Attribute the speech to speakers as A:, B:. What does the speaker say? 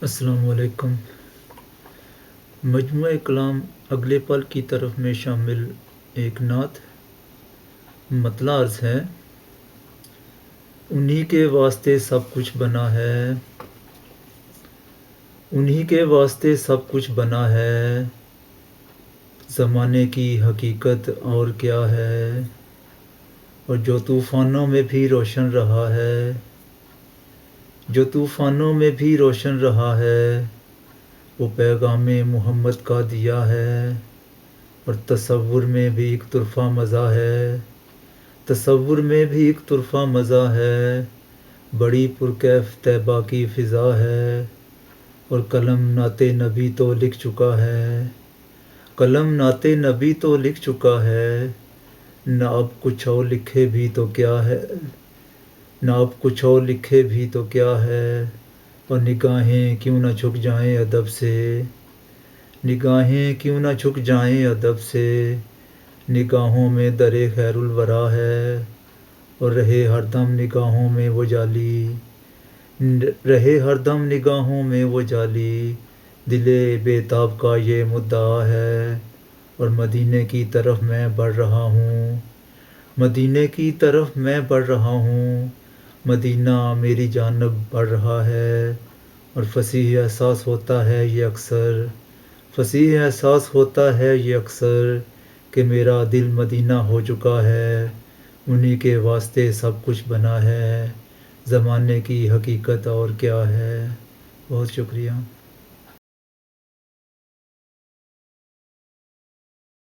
A: السلام علیکم۔ مجموعہ کلام اگلے پل کی طرف میں شامل ایک نعت مطلع عرض ہے۔ انہی کے واسطے سب کچھ بنا ہے، انہی کے واسطے سب کچھ بنا ہے، زمانے کی حقیقت اور کیا ہے، اور جو طوفانوں میں بھی روشن رہا ہے، جو طوفانوں میں بھی روشن رہا ہے، وہ پیغام محمد کا دیا ہے، اور تصور میں بھی ایک طرفہ مزہ ہے، تصور میں بھی ایک طرفہ مزہ ہے، بڑی پرکیف طیبہ کی فضا ہے، اور قلم نعت نبی تو لکھ چکا ہے، قلم نعت نبی تو لکھ چکا ہے، نہ اب کچھ اور لکھے بھی تو کیا ہے، نہ اب کچھ اور لکھے بھی تو کیا ہے، اور نگاہیں کیوں نہ جھک جائیں ادب سے، نگاہیں کیوں نہ جھک جائیں ادب سے، نگاہوں میں در خیر الورا ہے، اور رہے ہر دم نگاہوں میں وہ جالی، رہے ہر دم نگاہوں میں وہ جالی، دل بے تاب کا یہ مدعا ہے، اور مدینے کی طرف میں بڑھ رہا ہوں، مدینے کی طرف میں بڑھ رہا ہوں، مدینہ میری جانب بڑھ رہا ہے، اور فصیح احساس ہوتا ہے یہ اکثر، فصیح احساس ہوتا ہے یہ اکثر، کہ میرا دل مدینہ ہو چکا ہے، انہی کے واسطے سب کچھ بنا ہے، زمانے کی حقیقت اور کیا ہے۔ بہت شکریہ۔